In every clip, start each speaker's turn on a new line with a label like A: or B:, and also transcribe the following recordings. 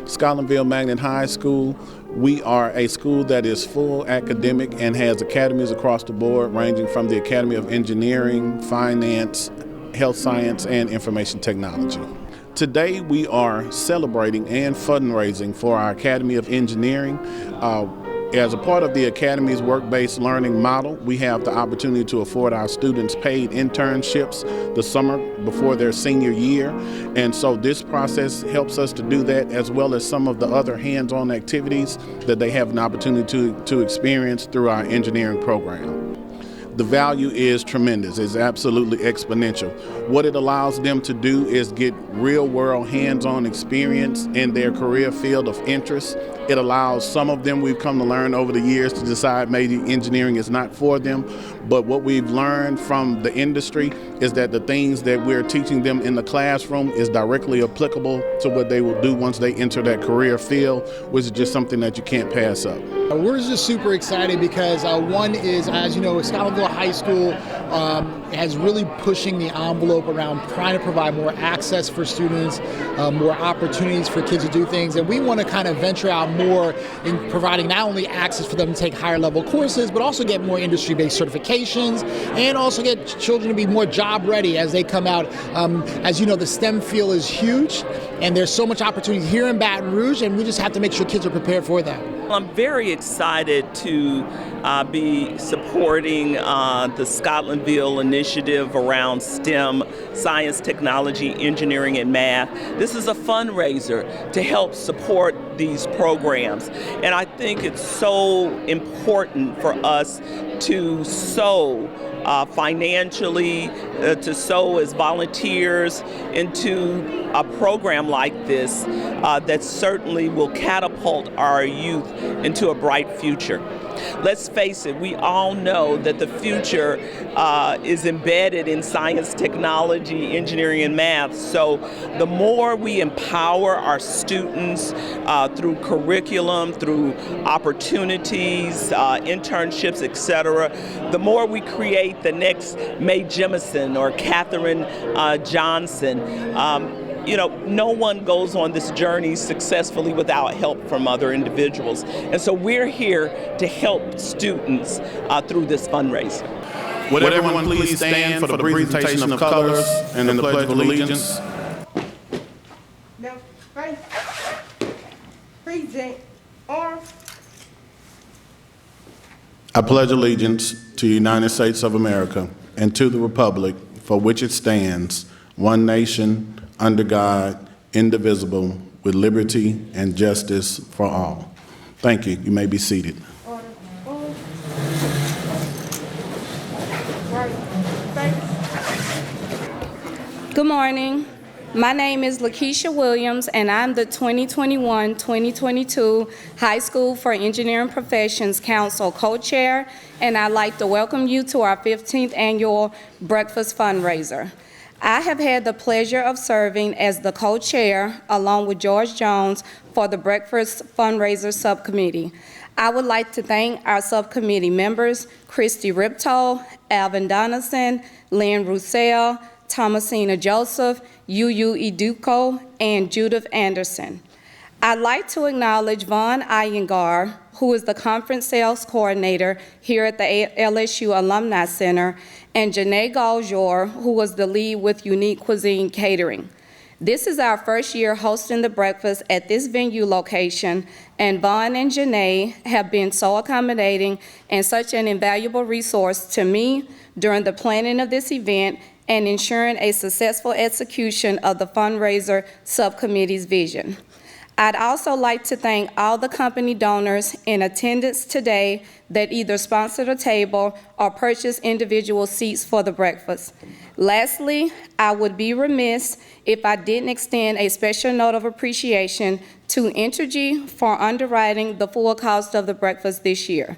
A: Scotlandville Magnet High School, we are a school that is full academic and has academies across the board, ranging from the Academy of Engineering, Finance, Health Science, and Information Technology. Today we are celebrating and fundraising for our Academy of Engineering. As a part of the Academy's work-based learning model, we have the opportunity to afford our students paid internships the summer before their senior year. And so this process helps us to do that, as well as some of the other hands-on activities that they have an opportunity to experience through our engineering program. The value is tremendous. It's absolutely exponential. What it allows them to do is get real-world hands-on experience in their career field of interest. It allows some of them, we've come to learn over the years, to decide maybe engineering is not for them. But what we've learned from the industry is that the things that we're teaching them in the classroom is directly applicable to what they will do once they enter that career field, which is just something that you can't pass up.
B: We're just super excited because one is, as you know, Scotlandville High School has really pushing the envelope around trying to provide more access for students, more opportunities for kids to do things, and we want to kind of venture out more in providing not only access for them to take higher level courses, but also get more industry-based certifications and also get children to be more job ready as they come out. As you know, the STEM field is huge and there's so much opportunity here in Baton Rouge, and we just have to make sure kids are prepared for that.
C: I'm very excited to be supporting the Scotlandville initiative around STEM, science, technology, engineering, and math. This is a fundraiser to help support these programs. And I think it's so important for us to sow financially, to sow as volunteers into a program like this that certainly will catapult our youth into a bright future. Let's face it, we all know that the future is embedded in science, technology, engineering, and math. So the more we empower our students through curriculum, through opportunities, internships, etc., the more we create the next Mae Jemison or Katherine Johnson. You know, no one goes on this journey successfully without help from other individuals. And so we're here to help students through this fundraiser.
A: Would everyone please stand for the presentation of colors and the Pledge of Allegiance?
D: Now, face, present, arms.
A: I pledge allegiance to the United States of America and to the republic for which it stands, one nation, under God, indivisible, with liberty and justice for all. Thank you. You may be seated.
E: Good morning. My name is LAKESHIA Williams, and I'm the 2021-2022 High School for Engineering Professions Council co-chair, and I'd like to welcome you to our 15th annual breakfast fundraiser. I have had the pleasure of serving as the co-chair along with George Jones for the Breakfast Fundraiser Subcommittee. I would like to thank our subcommittee members, Christy Riptoe, Alvin Donaldson, Lynn Roussel, Thomasina Joseph, Yu Iduko, and Judith Anderson. I'd like to acknowledge Vaughn Iyengar, who is the Conference Sales Coordinator here at the LSU Alumni Center, and Janae Galjor, who was the lead with Unique Cuisine Catering. This is our first year hosting the breakfast at this venue location, and Vaughn and Janae have been so accommodating and such an invaluable resource to me during the planning of this event and ensuring a successful execution of the fundraiser subcommittee's vision. I'd also like to thank all the company donors in attendance today that either sponsored a table or purchased individual seats for the breakfast. Lastly, I would be remiss if I didn't extend a special note of appreciation to Entergy for underwriting the full cost of the breakfast this year.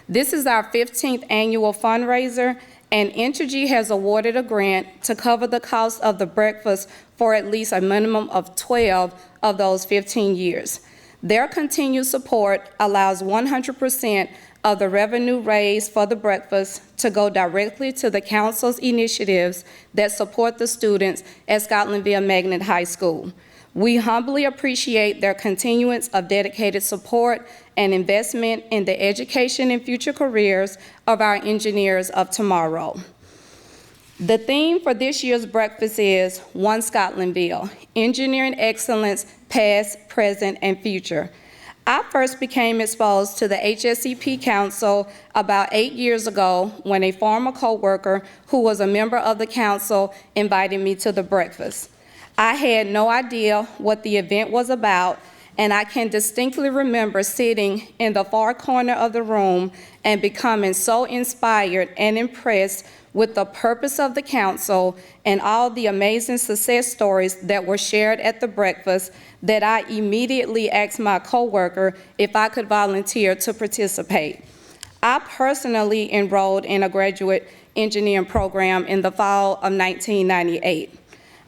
E: This is our 15th annual fundraiser, and Entergy has awarded a grant to cover the cost of the breakfast for at least a minimum of 12 of those 15 years. Their continued support allows 100% of the revenue raised for the breakfast to go directly to the council's initiatives that support the students at Scotlandville Magnet High School. We humbly appreciate their continuance of dedicated support and investment in the education and future careers of our engineers of tomorrow. The theme for this year's breakfast is One Scotlandville, Engineering Excellence, Past, Present, and Future. I first became exposed to the HSEP Council about 8 years ago when a former coworker who was a member of the council invited me to the breakfast. I had no idea what the event was about, and I can distinctly remember sitting in the far corner of the room and becoming so inspired and impressed with the purpose of the council and all the amazing success stories that were shared at the breakfast that I immediately asked my coworker if I could volunteer to participate. I personally enrolled in a graduate engineering program in the fall of 1998.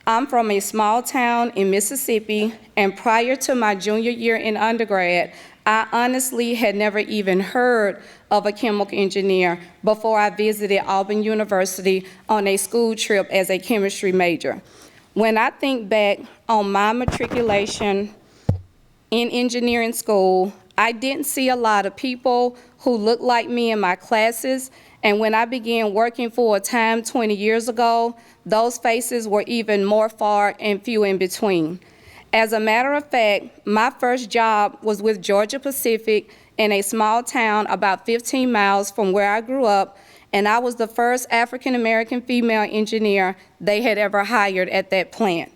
E: I'm from a small town in Mississippi, and prior to my junior year in undergrad, I honestly had never even heard of a chemical engineer before I visited Auburn University on a school trip as a chemistry major. When I think back on my matriculation in engineering school, I didn't see a lot of people who looked like me in my classes, and when I began working full-time 20 years ago, those faces were even more far and few in between. As a matter of fact, my first job was with Georgia Pacific in a small town about 15 miles from where I grew up, and I was the first African-American female engineer they had ever hired at that plant.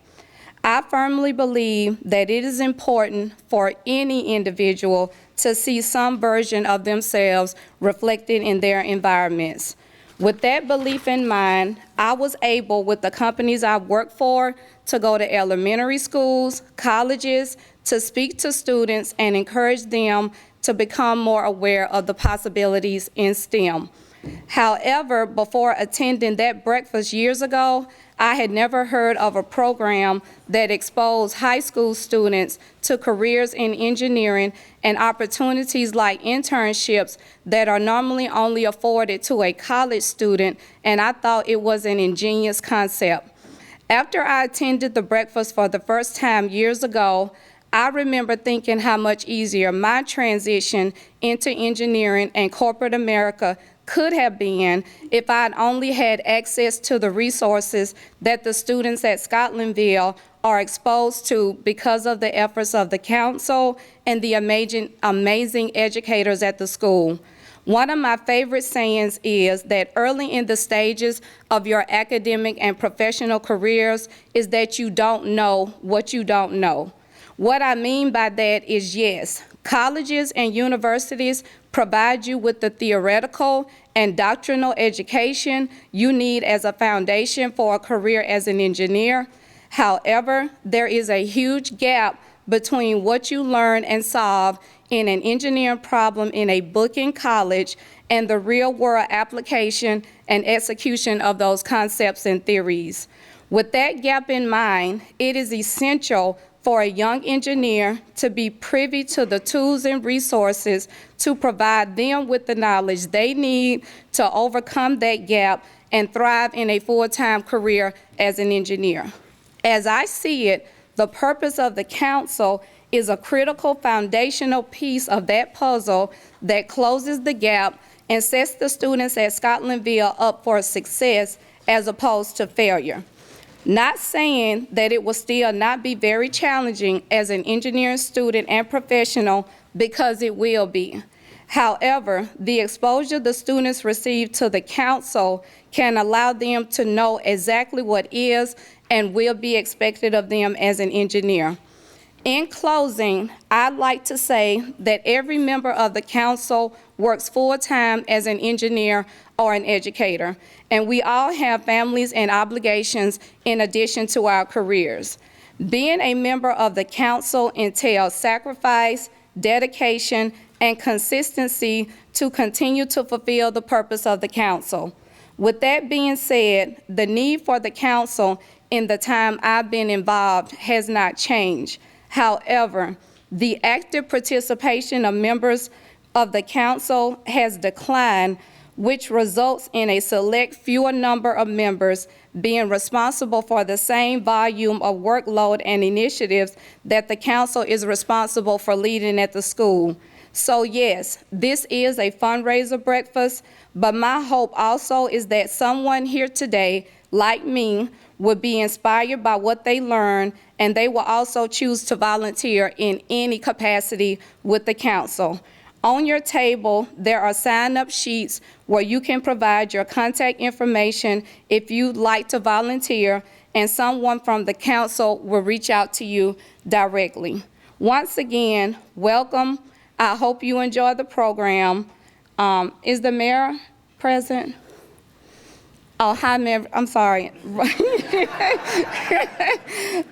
E: I firmly believe that it is important for any individual to see some version of themselves reflected in their environments. With that belief in mind, I was able, with the companies I worked for, to go to elementary schools, colleges, to speak to students and encourage them to become more aware of the possibilities in STEM. However, before attending that breakfast years ago, I had never heard of a program that exposed high school students to careers in engineering and opportunities like internships that are normally only afforded to a college student, and I thought it was an ingenious concept. After I attended the breakfast for the first time years ago, I remember thinking how much easier my transition into engineering and corporate America could have been if I'd only had access to the resources that the students at Scotlandville are exposed to because of the efforts of the council and the amazing educators at the school. One of my favorite sayings is that early in the stages of your academic and professional careers is that you don't know what you don't know. What I mean by that is, yes, colleges and universities provide you with the theoretical and doctrinal education you need as a foundation for a career as an engineer. However, there is a huge gap between what you learn and solve in an engineering problem in a book in college and the real-world application and execution of those concepts and theories. With that gap in mind, it is essential for a young engineer to be privy to the tools and resources to provide them with the knowledge they need to overcome that gap and thrive in a full-time career as an engineer. As I see it, the purpose of the council is a critical foundational piece of that puzzle that closes the gap and sets the students at Scotlandville up for success as opposed to failure. Not saying that it will still not be very challenging as an engineering student and professional, because it will be. However, the exposure the students receive to the council can allow them to know exactly what is and will be expected of them as an engineer. In closing, I'd like to say that every member of the council works full-time as an engineer or an educator, and we all have families and obligations in addition to our careers. Being a member of the council entails sacrifice, dedication, and consistency to continue to fulfill the purpose of the council. With that being said, the need for the council in the time I've been involved has not changed. However, the active participation of members of the council has declined, which results in a select fewer number of members being responsible for the same volume of workload and initiatives that the council is responsible for leading at the school. So yes, this is a fundraiser breakfast, but my hope also is that someone here today, like me, will be inspired by what they learn, and they will also choose to volunteer in any capacity with the council. On your table, there are sign-up sheets where you can provide your contact information if you'd like to volunteer, and someone from the council will reach out to you directly. Once again, welcome. I hope you enjoy the program. Is the mayor present? Oh, hi, Mayor. I'm sorry.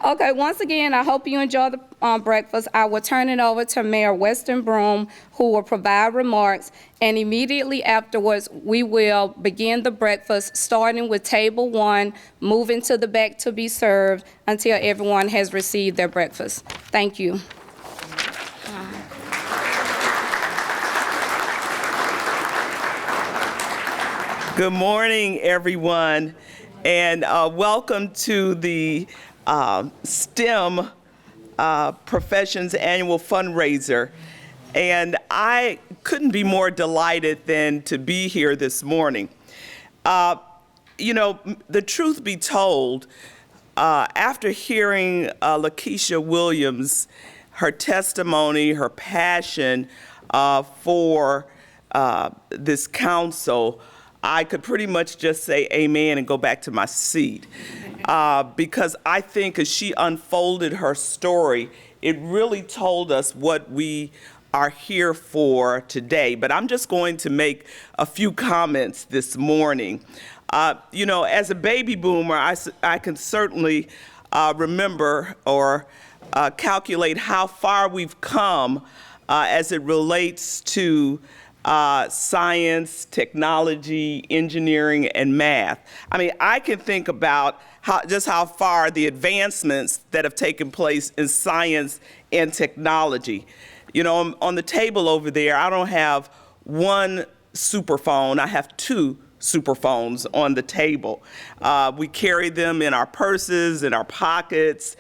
E: Okay, once again, I hope you enjoy the breakfast. I will turn it over to Mayor Weston BROOME, who will provide remarks, and immediately afterwards, we will begin the breakfast, starting with table 1, moving to the back to be served until everyone has received their breakfast. Thank you.
C: Good morning, everyone, and welcome to the STEM Professions Annual Fundraiser. And I couldn't be more delighted than to be here this morning. You know, the truth be told, after hearing LAKESHIA Williams, her testimony, her passion for this council, I could pretty much just say amen and go back to my seat. Because I think as she unfolded her story, it really told us what we are here for today. But I'm just going to make a few comments this morning. You know, as a baby boomer, I can certainly remember or calculate how far we've come as it relates to science, technology, engineering, and math. I mean, I can think about how far the advancements that have taken place in science and technology. You know, on the table over there, I don't have one superphone, I have 2 superphones on the table. We carry them in our purses, in our pockets.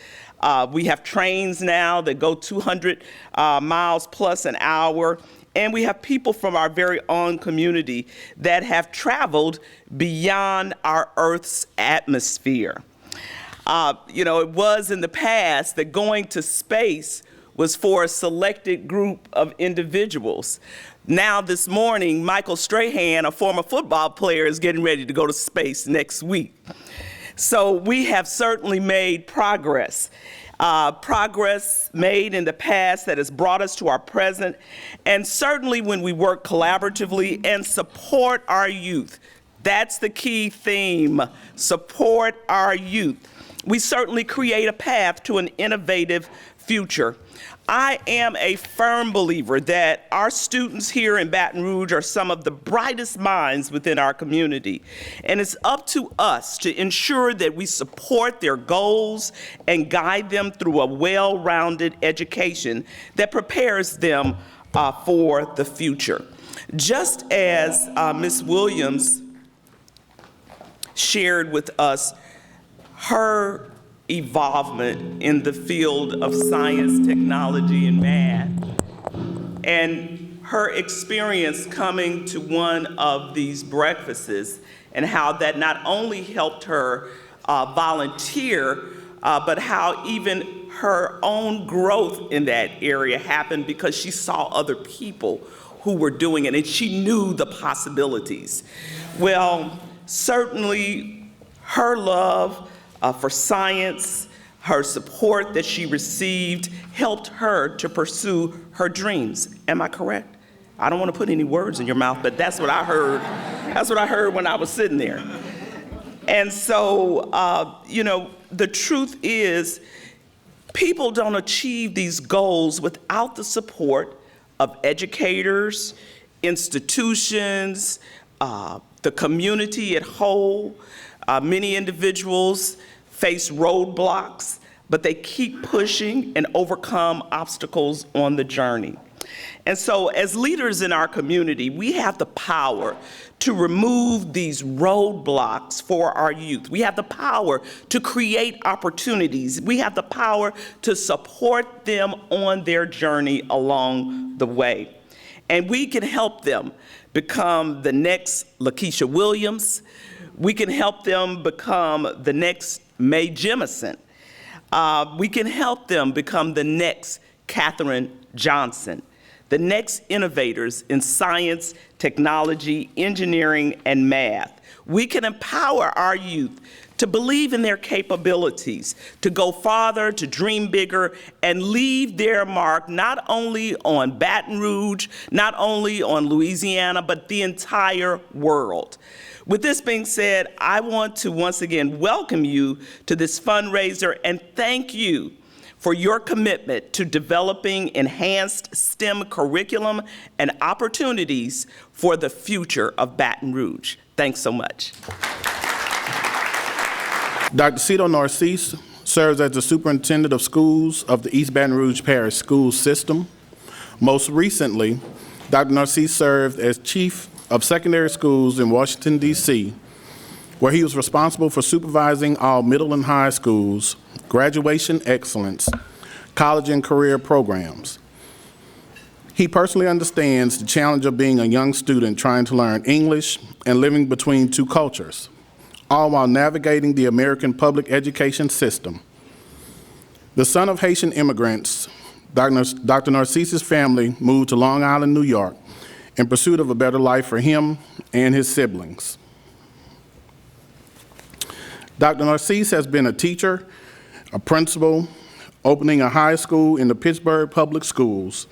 C: We have trains now that go 200 miles plus an hour. And we have people from our very own community that have traveled beyond our Earth's atmosphere. You know, it was in the past that going to space was for a selected group of individuals. Now this morning, Michael Strahan, a former football player, is getting ready to go to space next week. So we have certainly made progress. Progress made in the past that has brought us to our present, and certainly when we work collaboratively and support our youth. That's the key theme, support our youth. We certainly create a path to an innovative future. I am a firm believer that our students here in Baton Rouge are some of the brightest minds within our community. And it's up to us to ensure that we support their goals and guide them through a well-rounded education that prepares them for the future. Just as Ms. Williams shared with us her evolvement in the field of science, technology, and math, and her experience coming to one of these breakfasts, and how that not only helped her volunteer, but how even her own growth in that area happened because she saw other people who were doing it, and she knew the possibilities. Well, certainly her love for science, her support that she received helped her to pursue her dreams. Am I correct? I don't want to put any words in your mouth, but that's what I heard. That's what I heard when I was sitting there. And so, you know, the truth is, people don't achieve these goals without the support of educators, institutions, the community at whole. Many individuals face roadblocks, but they keep pushing and overcome obstacles on the journey. And so as leaders in our community, we have the power to remove these roadblocks for our youth. We have the power to create opportunities. We have the power to support them on their journey along the way. And we can help them become the next LAKESHIA Williams. We can help them become the next Mae Jemison. We can help them become the next Katherine Johnson, the next innovators in science, technology, engineering, and math. We can empower our youth to believe in their capabilities, to go farther, to dream bigger, and leave their mark not only on Baton Rouge, not only on Louisiana, but the entire world. With this being said, I want to once again welcome you to this fundraiser and thank you for your commitment to developing enhanced STEM curriculum and opportunities for the future of Baton Rouge. Thanks so much.
A: Dr. Cito Narcisse serves as the Superintendent of Schools of the East Baton Rouge Parish School System. Most recently, Dr. Narcisse served as Chief of Secondary Schools in Washington, D.C., where he was responsible for supervising all middle and high schools, graduation excellence, college and career programs. He personally understands the challenge of being a young student trying to learn English and living between two cultures, all while navigating the American public education system. The son of Haitian immigrants, Dr. Narcisse's family moved to Long Island, New York, in pursuit of a better life for him and his siblings. Dr. Narcisse has been a teacher, a principal, opening a high school in the Pittsburgh Public Schools,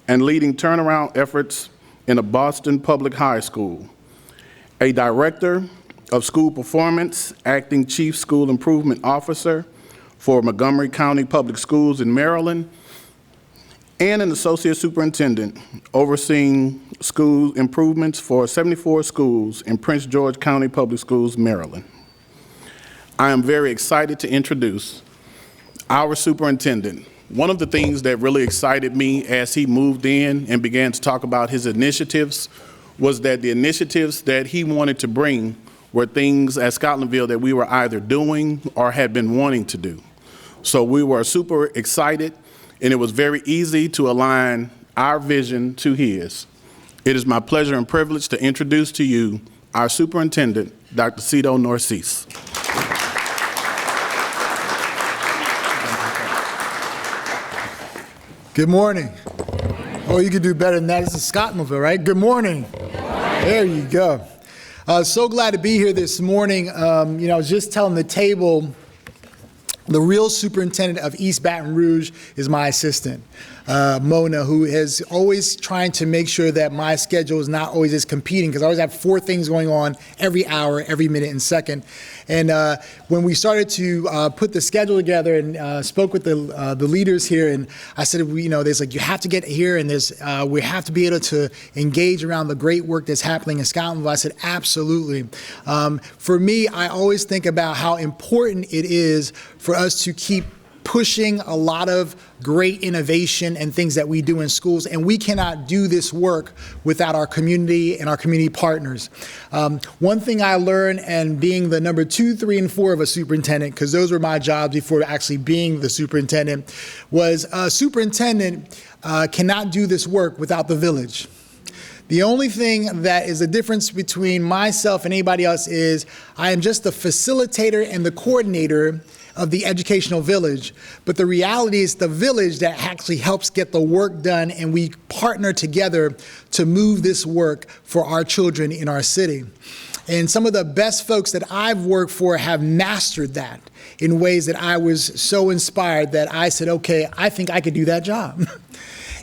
A: and leading turnaround efforts in a Boston Public High School, a director of school performance, acting chief school improvement officer for Montgomery County Public Schools in Maryland, and an associate superintendent overseeing school improvements for 74 schools in Prince George County Public Schools, Maryland. I am very excited to introduce our superintendent. One of the things that really excited me as he moved in and began to talk about his initiatives was that the initiatives that he wanted to bring were things at Scotlandville that we were either doing or had been wanting to do. So we were super excited, and it was very easy to align our vision to his. It is my pleasure and privilege to introduce to you our superintendent, Dr. Cito Narcisse.
B: Good morning. Oh, you could do better than that. This is Scotlandville, right? Good morning. There you go. So glad to be here this morning. I was just telling the table, the real superintendent of East Baton Rouge is my assistant, Mona, who is always trying to make sure that my schedule is not always as competing, because I always have 4 things going on every hour, every minute and second. And when we started to put the schedule together and spoke with the leaders here, and I said, there's like, you have to get here, and we have to be able to engage around the great work that's happening in Scotlandville. I said, absolutely. For me, I always think about how important it is for us to keep pushing a lot of great innovation and things that we do in schools, and we cannot do this work without our community and our community partners. One thing I learned, and being the number 2, 3, and 4 of a superintendent, because those were my jobs before actually being the superintendent, was a superintendent cannot do this work without the village. The only thing that is the difference between myself and anybody else is I am just the facilitator and the coordinator of the educational village, but the reality is the village that actually helps get the work done, and we partner together to move this work for our children in our city. And some of the best folks that I've worked for have mastered that in ways that I was so inspired that I said, okay, I think I could do that job.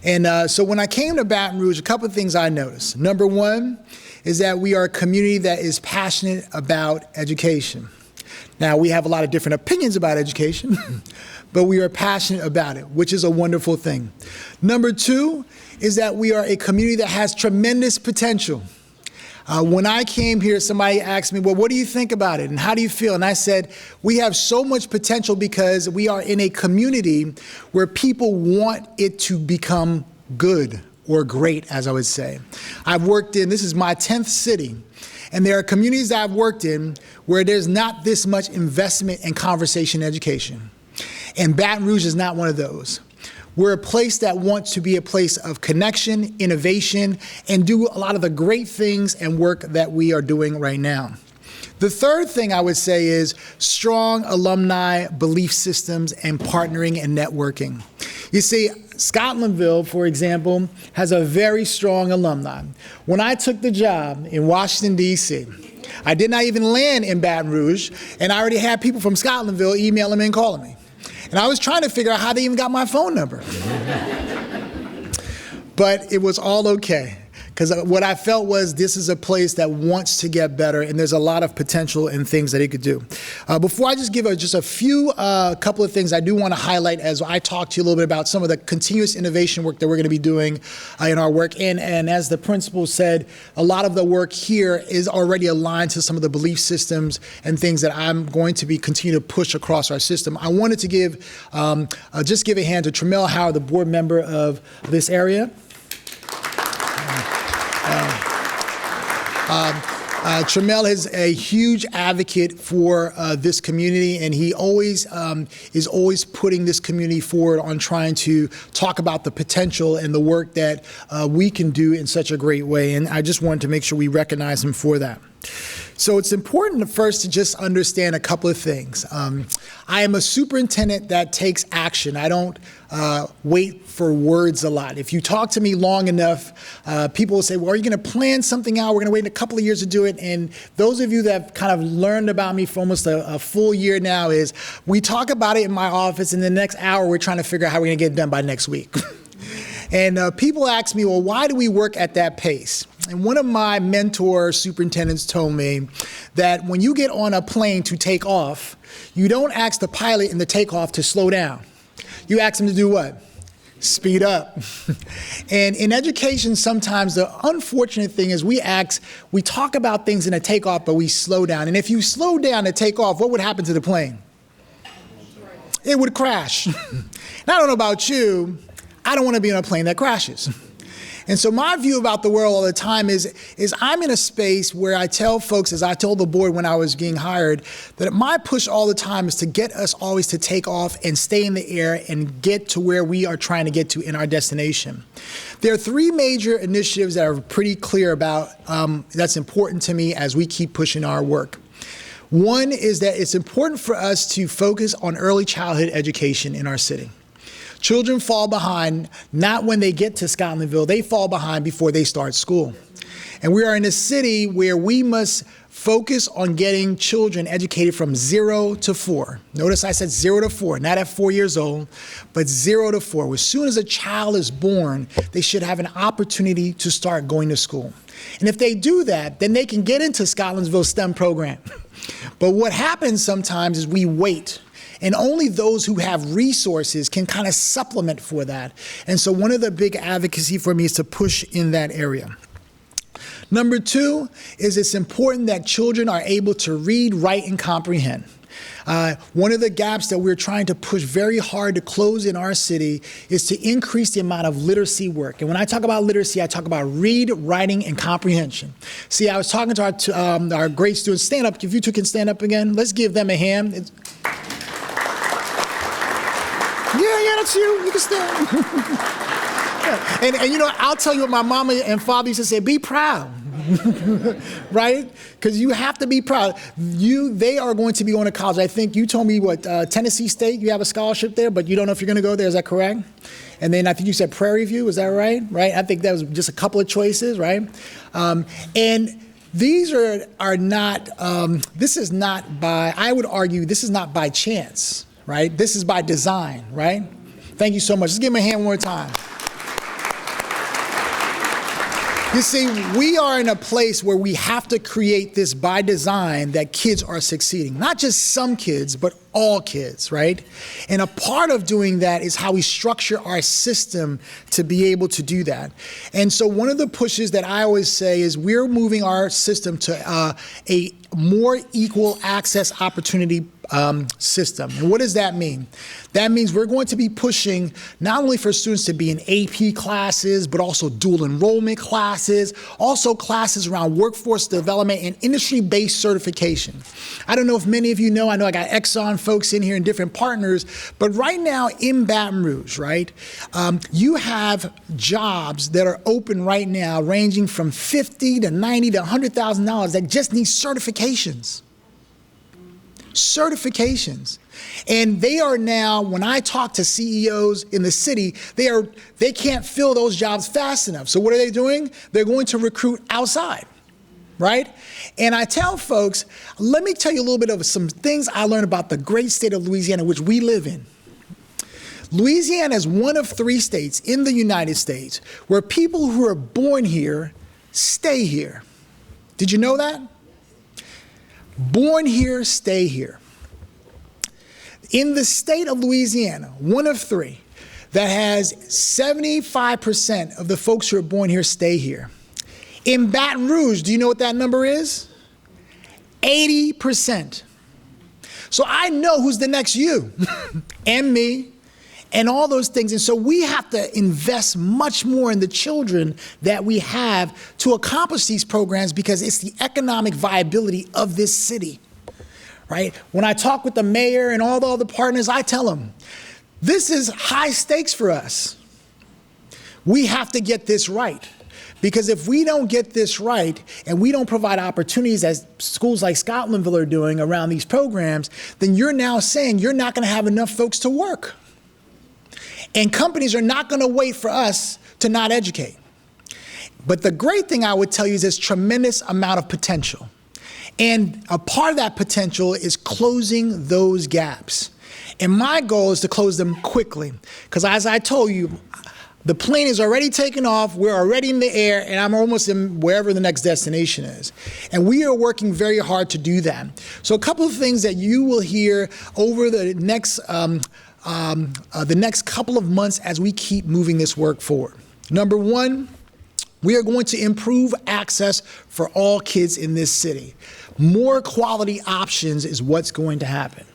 B: And so when I came to Baton Rouge, a couple of things I noticed. Number one is that we are a community that is passionate about education. Now, we have a lot of different opinions about education, but we are passionate about it, which is a wonderful thing. Number two is that we are a community that has tremendous potential. When I came here, somebody asked me, well, what do you think about it and how do you feel? And I said, we have so much potential because we are in a community where people want it to become good or great, as I would say. I've worked in, this is my 10th city, and there are communities that I've worked in where there's not this much investment in conversation education. And Baton Rouge is not one of those. We're a place that wants to be a place of connection, innovation, and do a lot of the great things and work that we are doing right now. The third thing I would say is strong alumni belief systems and partnering and networking. You see, Scotlandville, for example, has a very strong alumni. When I took the job in Washington, D.C., I did not even land in Baton Rouge, and I already had people from Scotlandville emailing me and calling me. And I was trying to figure out how they even got my phone number. But it was all okay. Because what I felt was this is a place that wants to get better, and there's a lot of potential and things that it could do. Before I just give just a few couple of things I do want to highlight as I talk to you a little bit about some of the continuous innovation work that we're going to be doing in our work. And as the principal said, a lot of the work here is already aligned to some of the belief systems and things that I'm going to be continue to push across our system. I wanted to give just give a hand to Tramell Howard, the board member of this area. Tramell is a huge advocate for this community, and he always is always putting this community forward on trying to talk about the potential and the work that we can do in such a great way. And I just wanted to make sure we recognize him for that. So it's important first to just understand a couple of things. I am a superintendent that takes action. I don't wait for words a lot. If you talk to me long enough, people will say, well, are you going to plan something out? We're going to wait a couple of years to do it. And those of you that have kind of learned about me for almost a full year now is we talk about it in my office, and the next hour we're trying to figure out how we're going to get it done by next week. And people ask me, well, why do we work at that pace? And one of my mentor superintendents told me that when you get on a plane to take off, you don't ask the pilot in the takeoff to slow down. You ask them to do what? Speed up. And in education, sometimes the unfortunate thing is we talk about things in a takeoff, but we slow down. And if you slow down to take off, what would happen to the plane? It would crash. And I don't know about you, I don't want to be on a plane that crashes. And so my view about the world all the time is I'm in a space where I tell folks, as I told the board when I was getting hired, that my push all the time is to get us always to take off and stay in the air and get to where we are trying to get to in our destination. There are three major initiatives that are pretty clear about that's important to me as we keep pushing our work. One is that it's important for us to focus on early childhood education in our city. Children fall behind not when they get to Scotlandville, they fall behind before they start school. And we are in a city where we must focus on getting children educated from 0 to 4. Notice I said 0 to 4, not at 4 years old, but 0 to 4. As soon as a child is born, they should have an opportunity to start going to school. And if they do that, then they can get into Scotlandville's STEM program. But what happens sometimes is we wait. And only those who have resources can kind of supplement for that. And so one of the big advocacy for me is to push in that area. Number two is it's important that children are able to read, write, and comprehend. One of the gaps that we're trying to push very hard to close in our city is to increase the amount of literacy work. And when I talk about literacy, I talk about read, writing, and comprehension. See, I was talking to our great students. Stand up. If you two can stand up again, let's give them a hand. Yeah, that's you. You can stand. And you know, I'll tell you what my mama and father used to say, be proud. Right? Because you have to be proud. They are going to be going to college. I think you told me Tennessee State, you have a scholarship there, but you don't know if you're going to go there. Is that correct? And then I think you said Prairie View. Is that right? Right? I think that was just a couple of choices, right? And these are not, this is not by, I would argue, this is not by chance. Right? This is by design, right? Thank you so much. Let's give him a hand one more time. You see, we are in a place where we have to create this by design that kids are succeeding. Not just some kids, but all kids, right? And a part of doing that is how we structure our system to be able to do that. And so one of the pushes that I always say is we're moving our system to a more equal access opportunity system. And what does that mean? That means we're going to be pushing not only for students to be in AP classes, but also dual enrollment classes, also classes around workforce development and industry-based certification. I don't know if many of you know, I know I got Exxon folks in here and different partners, but right now in Baton Rouge, right, you have jobs that are open right now ranging from $50 to $90 to $100,000 that just need certifications. Certifications. And they are now, when I talk to CEOs in the city, they can't fill those jobs fast enough. So what are they doing? They're going to recruit outside, right? And I tell folks, let me tell you a little bit of some things I learned about the great state of Louisiana, which we live in. Louisiana is one of 3 states in the United States where people who are born here stay here. Did you know that? Born here, stay here. In the state of Louisiana, one of 3 that has 75% of the folks who are born here stay here. In Baton Rouge, do you know what that number is? 80%. So I know who's the next you and me and all those things. And so we have to invest much more in the children that we have to accomplish these programs because it's the economic viability of this city, right? When I talk with the mayor and all the other partners, I tell them, this is high stakes for us. We have to get this right. Because if we don't get this right and we don't provide opportunities as schools like Scotlandville are doing around these programs, then you're now saying you're not going to have enough folks to work. And companies are not going to wait for us to not educate. But the great thing I would tell you is there's tremendous amount of potential. And a part of that potential is closing those gaps. And my goal is to close them quickly. Because as I told you, the plane is already taken off, we're already in the air, and I'm almost in wherever the next destination is. And we are working very hard to do that. So a couple of things that you will hear over the next couple of months as we keep moving this work forward. Number 1, we are going to improve access for all kids in this city. More quality options is what's going to happen.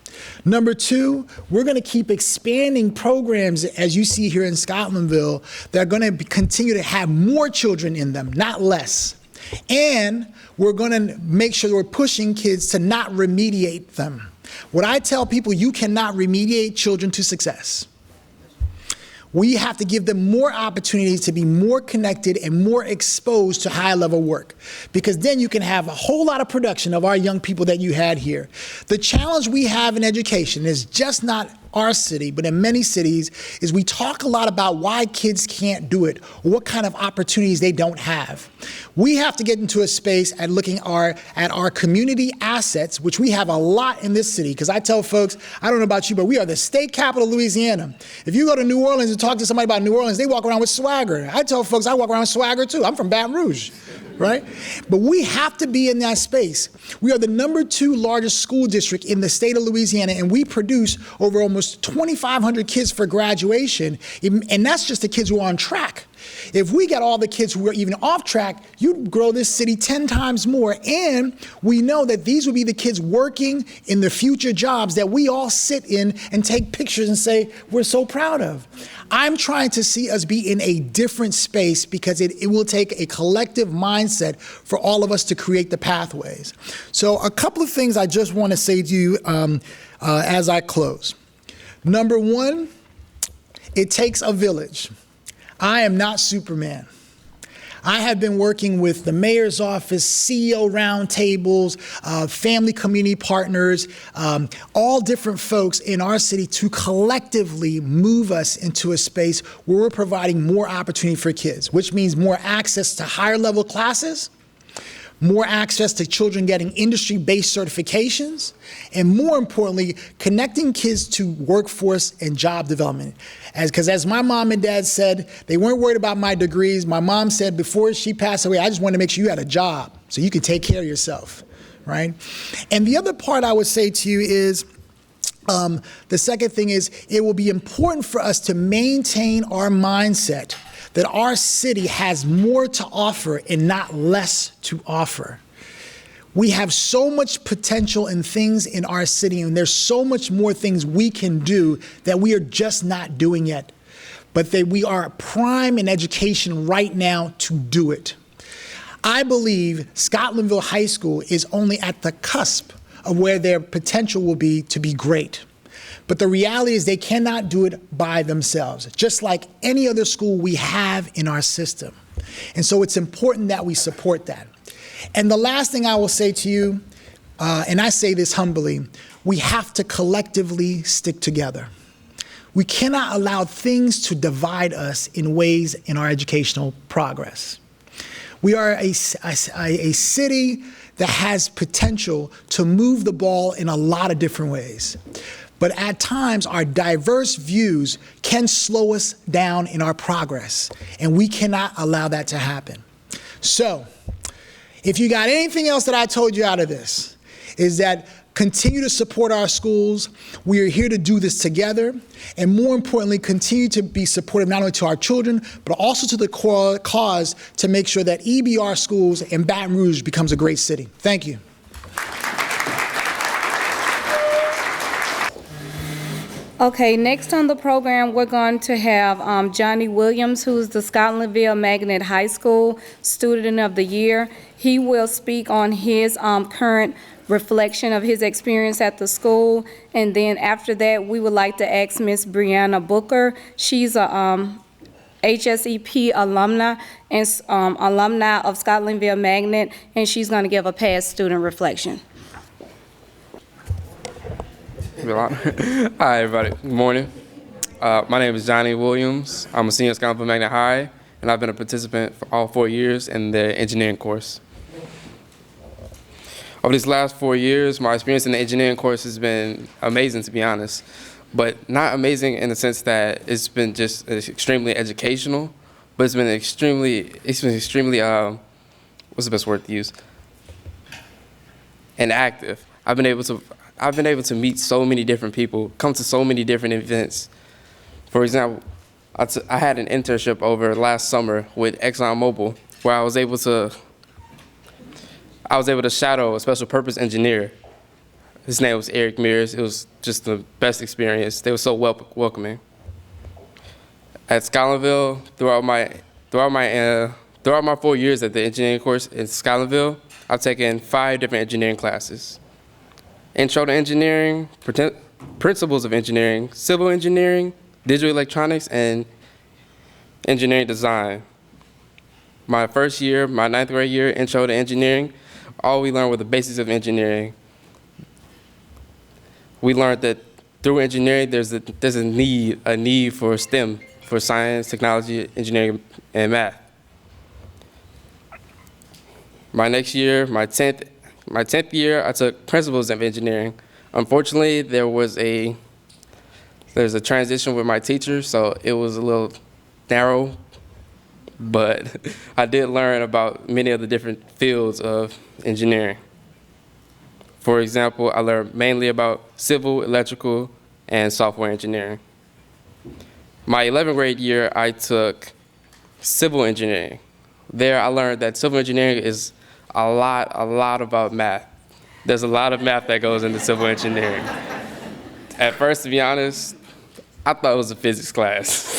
B: Number 2, we're going to keep expanding programs, as you see here in Scotlandville, that are going to continue to have more children in them, not less. And we're going to make sure that we're pushing kids to not remediate them. What I tell people, you cannot remediate children to success. We have to give them more opportunities to be more connected and more exposed to high-level work, because then you can have a whole lot of production of our young people that you had here. The challenge we have in education is just not our city, but in many cities, is we talk a lot about why kids can't do it or what kind of opportunities they don't have. We have to get into a space at looking at our community assets, which we have a lot in this city, because I tell folks, I don't know about you, but we are the state capital of Louisiana. If you go to New Orleans and talk to somebody about New Orleans, they walk around with swagger. I tell folks I walk around with swagger too. I'm from Baton Rouge, right? But we have to be in that space. We are the number 2 largest school district in the state of Louisiana, and we produce over almost 2,500 kids for graduation, and that's just the kids who are on track. If we get all the kids who are even off track, you'd grow this city 10 times more, and we know that these will be the kids working in the future jobs that we all sit in and take pictures and say, we're so proud of. I'm trying to see us be in a different space because it will take a collective mindset for all of us to create the pathways. So a couple of things I just want to say to you as I close. Number 1, it takes a village. I am not Superman. I have been working with the mayor's office, CEO roundtables, family community partners, all different folks in our city to collectively move us into a space where we're providing more opportunity for kids, which means more access to higher level classes, more access to children getting industry-based certifications, and more importantly, connecting kids to workforce and job development. Because as my mom and dad said, they weren't worried about my degrees. My mom said before she passed away, I just wanted to make sure you had a job so you could take care of yourself, right? And the other part I would say to you is, the second thing is, it will be important for us to maintain our mindset that our city has more to offer and not less to offer. We have so much potential in things in our city, and there's so much more things we can do that we are just not doing yet. But that we are prime in education right now to do it. I believe Scotlandville High School is only at the cusp of where their potential will be to be great. But the reality is they cannot do it by themselves, just like any other school we have in our system. And so it's important that we support that. And the last thing I will say to you, and I say this humbly, we have to collectively stick together. We cannot allow things to divide us in ways in our educational progress. We are a city that has potential to move the ball in a lot of different ways. But at times, our diverse views can slow us down in our progress, and we cannot allow that to happen. So, if you got anything else that I told you out of this, is that continue to support our schools. We are here to do this together, and more importantly, continue to be supportive not only to our children, but also to the cause to make sure that EBR schools in Baton Rouge becomes a great city. Thank you.
E: Okay, next on the program, we're going to have Johnny Williams, who's the Scotlandville Magnet High School Student of the Year. He will speak on his current reflection of his experience at the school, and then after that, we would like to ask Miss BREANNA Booker. She's a HSEP alumna and alumni of Scotlandville Magnet, and she's going to give a past student reflection.
F: Hi, everybody. Good morning. My name is Johnny Williams. I'm a senior at Scotlandville Magnet High, and I've been a participant for all 4 years in the engineering course. Over these last 4 years, my experience in the engineering course has been amazing, to be honest, but not amazing in the sense that it's been just extremely educational, but it's been extremely, what's the best word to use? And active. I've been able to meet so many different people, come to so many different events. For example, I had an internship over last summer with ExxonMobil, where I was able to shadow a special purpose engineer. His name was Eric Mears. It was just the best experience. They were so welcoming. At Scotlandville, throughout my 4 years at the engineering course in Scotlandville, I've taken 5 different engineering classes. Intro to Engineering, Principles of Engineering, Civil Engineering, Digital Electronics, and Engineering Design. My first year, my 9th grade year, Intro to Engineering, all we learned were the basics of engineering. We learned that through engineering, there's a need for STEM, for science, technology, engineering, and math. My next year, my 10th year, I took Principles of Engineering. Unfortunately, there's a transition with my teacher, so it was a little narrow, but I did learn about many of the different fields of engineering. For example, I learned mainly about civil, electrical, and software engineering. My 11th grade year, I took civil engineering. There, I learned that civil engineering is a lot about math. There's a lot of math that goes into civil engineering. At first, to be honest, I thought it was a physics class.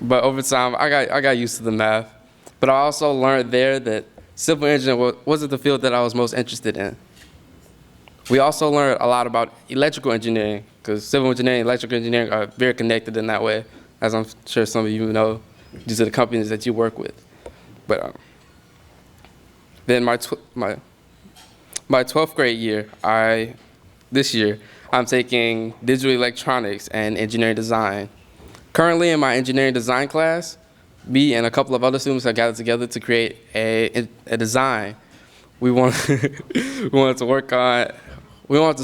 F: But over time, I got used to the math. But I also learned there that civil engineering wasn't the field that I was most interested in. We also learned a lot about electrical engineering, because civil engineering and electrical engineering are very connected in that way, as I'm sure some of you know, due to the companies that you work with. But then my 12th grade year, this year, I'm taking digital electronics and engineering design. Currently in my engineering design class, me and a couple of other students have gathered together to create a design. We wanted to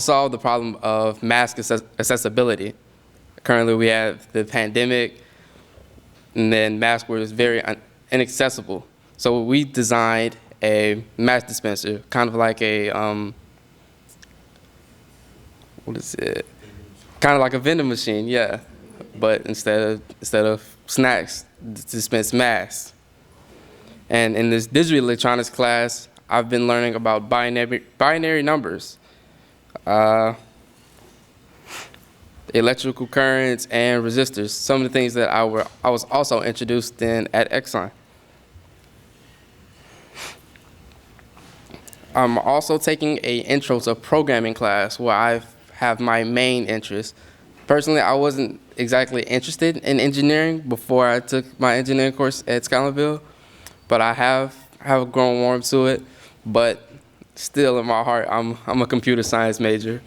F: solve the problem of mask accessibility. Currently we have the pandemic, and then masks were very inaccessible. So we designed a mask dispenser, kind of like a, kind of like a vending machine, yeah. But instead of snacks, dispense masks. And in this digital electronics class, I've been learning about binary numbers, electrical currents, and resistors, some of the things that I was also introduced in at Exxon. I'm also taking an intro to programming class where I have my main interest. Personally, I wasn't exactly interested in engineering before I took my engineering course at Scotlandville, but I have grown warm to it. But still, in my heart, I'm a computer science major.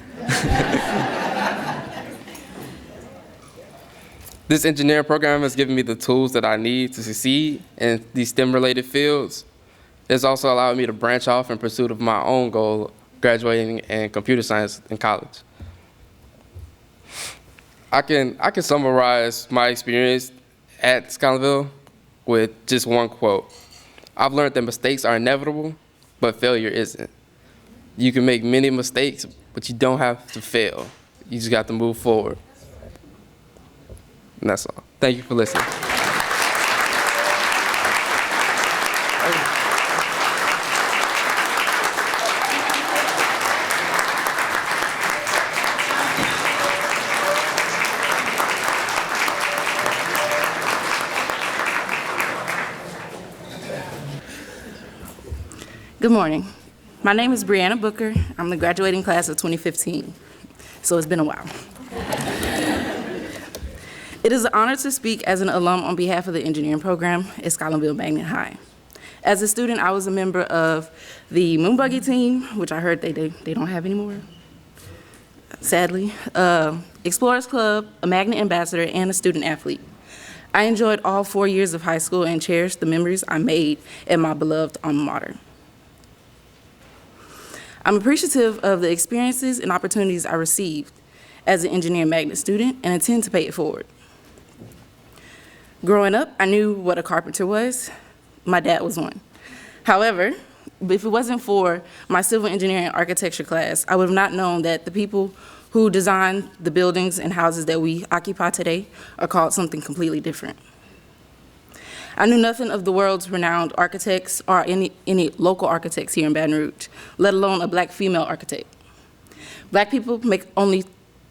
F: This engineering program has given me the tools that I need to succeed in these STEM-related fields. It's also allowed me to branch off in pursuit of my own goal, graduating in computer science in college. I can summarize my experience at Scotlandville with just one quote. I've learned that mistakes are inevitable, but failure isn't. You can make many mistakes, but you don't have to fail. You just got to move forward. And that's all. Thank you for listening.
G: Good morning. My name is Brianna Booker. I'm the graduating class of 2015, so it's been a while. It is an honor to speak as an alum on behalf of the engineering program at Scotlandville Magnet High. As a student, I was a member of the Moon Buggy team, which I heard they don't have anymore, sadly, Explorers Club, a Magnet ambassador, and a student athlete. I enjoyed all 4 years of high school and cherished the memories I made at my beloved alma mater. I'm appreciative of the experiences and opportunities I received as an engineering magnet student and intend to pay it forward. Growing up, I knew what a carpenter was. My dad was one. However, if it wasn't for my civil engineering and architecture class, I would have not known that the people who design the buildings and houses that we occupy today are called something completely different. I knew nothing of the world's renowned architects or any local architects here in Baton Rouge, let alone a black female architect. Black people make only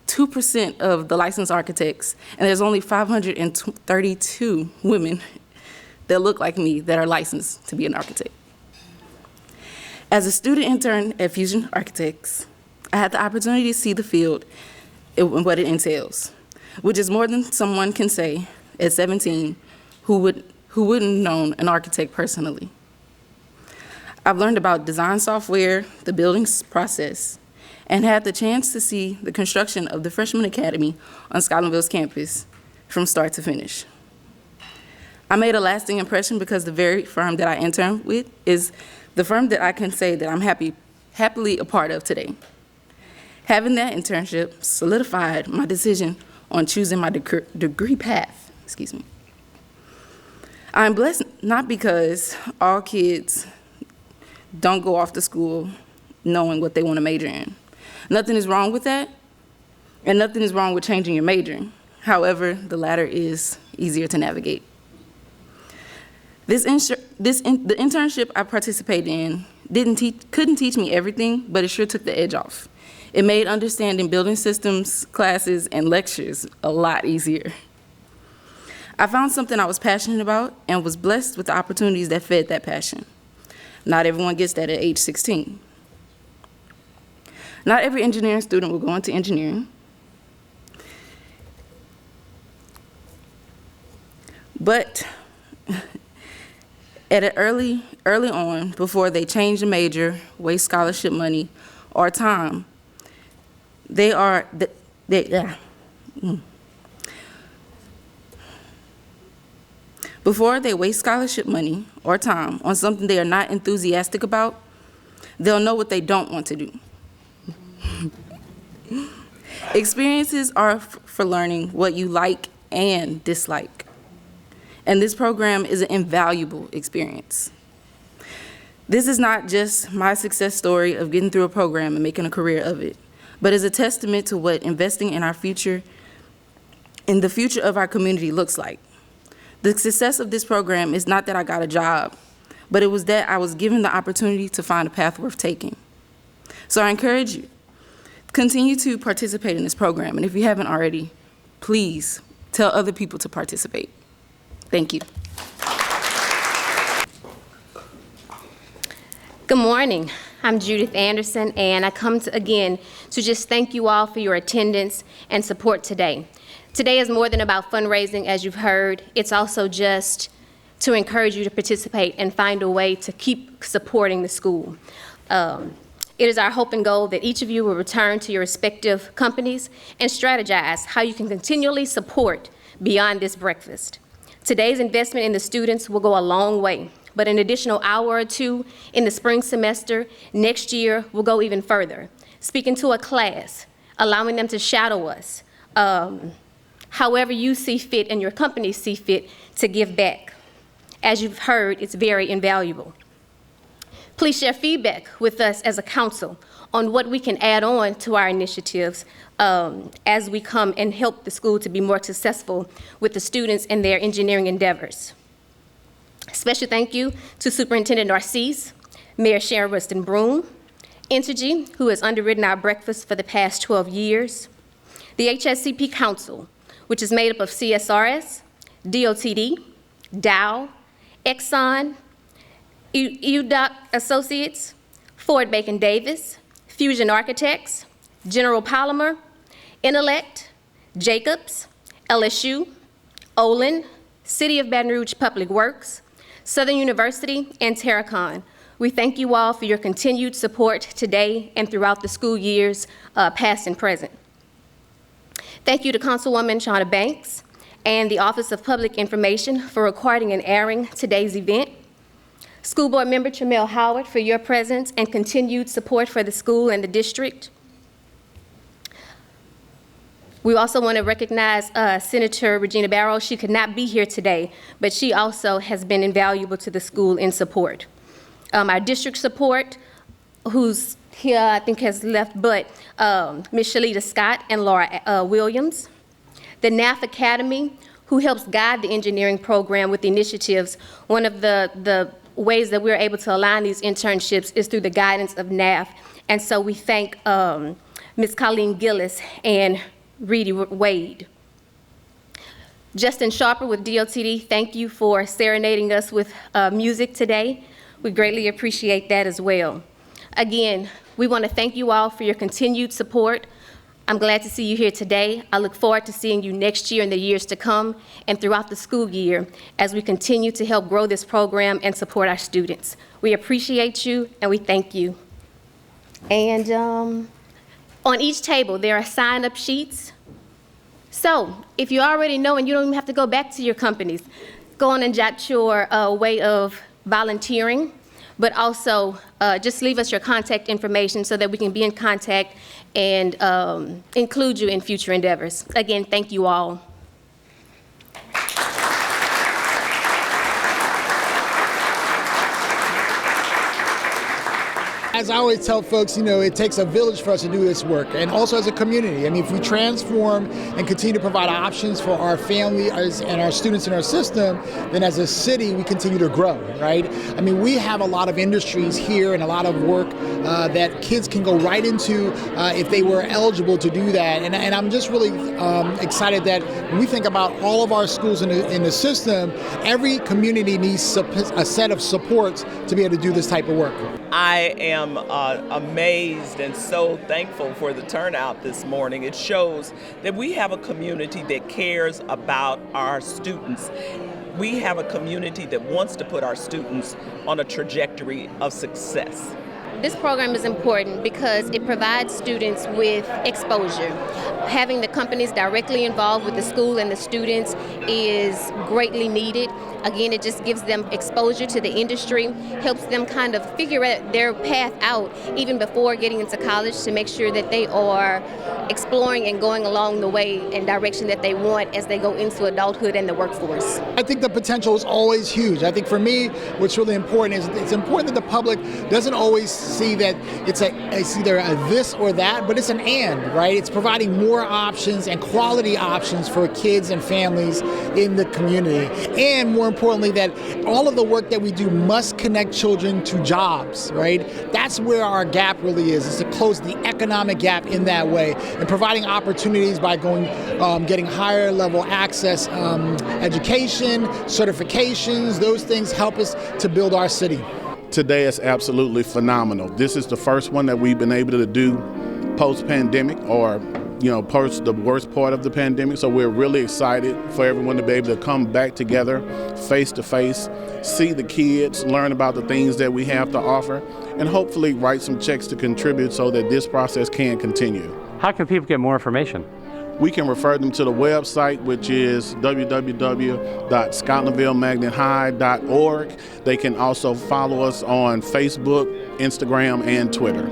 G: 2% of the licensed architects, and there's only 532 women that look like me that are licensed to be an architect. As a student intern at Fusion Architects, I had the opportunity to see the field and what it entails, which is more than someone can say at 17 who wouldn't known an architect personally. I've learned about design software, the building's process, and had the chance to see the construction of the Freshman Academy on Scotlandville's campus from start to finish. I made a lasting impression because the very firm that I interned with is the firm that I can say that I'm happily a part of today. Having that internship solidified my decision on choosing my degree path, I'm blessed not because all kids don't go off to school knowing what they want to major in. Nothing is wrong with that, and nothing is wrong with changing your major. However, the latter is easier to navigate. The internship I participated in couldn't teach me everything, but it sure took the edge off. It made understanding building systems, classes, and lectures a lot easier. I found something I was passionate about and was blessed with the opportunities that fed that passion. Not everyone gets that at age 16. Not every engineering student will go into engineering. But at an early on, before they change the major, waste scholarship money, or time, before they waste scholarship money or time on something they are not enthusiastic about, they'll know what they don't want to do. Experiences are for learning what you like and dislike. And this program is an invaluable experience. This is not just my success story of getting through a program and making a career of it, but is a testament to what investing in our future, in the future of our community looks like. The success of this program is not that I got a job, but it was that I was given the opportunity to find a path worth taking. So I encourage you, continue to participate in this program, and if you haven't already, please tell other people to participate. Thank you.
H: Good morning. I'm Judith Anderson, and I come again to just thank you all for your attendance and support today. Today is more than about fundraising, as you've heard. It's also just to encourage you to participate and find a way to keep supporting the school. It is our hope and goal that each of you will return to your respective companies and strategize how you can continually support beyond this breakfast. Today's investment in the students will go a long way, but an additional hour or two in the spring semester next year will go even further. Speaking to a class, allowing them to shadow us, however you see fit and your companies see fit to give back. As you've heard, it's very invaluable. Please share feedback with us as a council on what we can add on to our initiatives as we come and help the school to be more successful with the students and their engineering endeavors. Special thank you to Superintendent Narcisse, Mayor Sharon Broome, Entergy, who has underwritten our breakfast for the past 12 years, the HSEP Council, which is made up of CSRS, DOTD, Dow, Exxon, UDOC Associates, Ford Bacon Davis, Fusion Architects, General Polymer, Intellect, Jacobs, LSU, Olin, City of Baton Rouge Public Works, Southern University, and Terracon. We thank you all for your continued support today and throughout the school years, past and present. Thank you to Councilwoman Shauna Banks and the Office of Public Information for recording and airing today's event. School Board Member Tramel Howard for your presence and continued support for the school and the district. We also want to recognize Senator Regina Barrow. She could not be here today, but she also has been invaluable to the school in support. Our district support, who's here, I think has left, but Ms. Shalita Scott and Laura Williams. The NAF Academy, who helps guide the engineering program with initiatives. One of the ways that we're able to align these internships is through the guidance of NAF. And so we thank Ms. Colleen Gillis and Reedy Wade. Justin Sharper with DOTD, thank you for serenading us with music today. We greatly appreciate that as well. Again, we want to thank you all for your continued support. I'm glad to see you here today. I look forward to seeing you next year and the years to come and throughout the school year as we continue to help grow this program and support our students. We appreciate you and we thank you. And on each table, there are sign-up sheets. So if you already know and you don't even have to go back to your companies, go on and jot your way of volunteering, but also just leave us your contact information so that we can be in contact and include you in future endeavors. Again, thank you all.
B: As I always tell folks, you know, it takes a village for us to do this work, and also as a community. I mean, if we transform and continue to provide options for our families and our students in our system, then as a city, we continue to grow, right? I mean, we have a lot of industries here and a lot of work that kids can go right into if they were eligible to do that. And I'm just really excited that when we think about all of our schools in the system, every community needs a set of supports to be able to do this type of work.
C: I am amazed and so thankful for the turnout this morning. It shows that we have a community that cares about our students. We have a community that wants to put our students on a trajectory of success.
H: This program is important because it provides students with exposure. Having the companies directly involved with the school and the students is greatly needed. Again, it just gives them exposure to the industry, helps them kind of figure out their path out even before getting into college to make sure that they are exploring and going along the way and direction that they want as they go into adulthood and the workforce.
B: I think the potential is always huge. I think for me, what's really important is it's important that the public doesn't always see that it's either a this or that, but it's an and, right? It's providing more options and quality options for kids and families in the community. And more importantly, that all of the work that we do must connect children to jobs, right? That's where our gap really is to close the economic gap in that way, and providing opportunities by getting higher level access, education, certifications, those things help us to build our city.
A: Today is absolutely phenomenal. This is the first one that we've been able to do post-pandemic, or post the worst part of the pandemic. So we're really excited for everyone to be able to come back together face to face, see the kids, learn about the things that we have to offer, and hopefully write some checks to contribute so that this process can continue.
I: How can people get more information?
A: We can refer them to the website, which is www.scotlandvillemagnethigh.org. They can also follow us on Facebook, Instagram, and Twitter.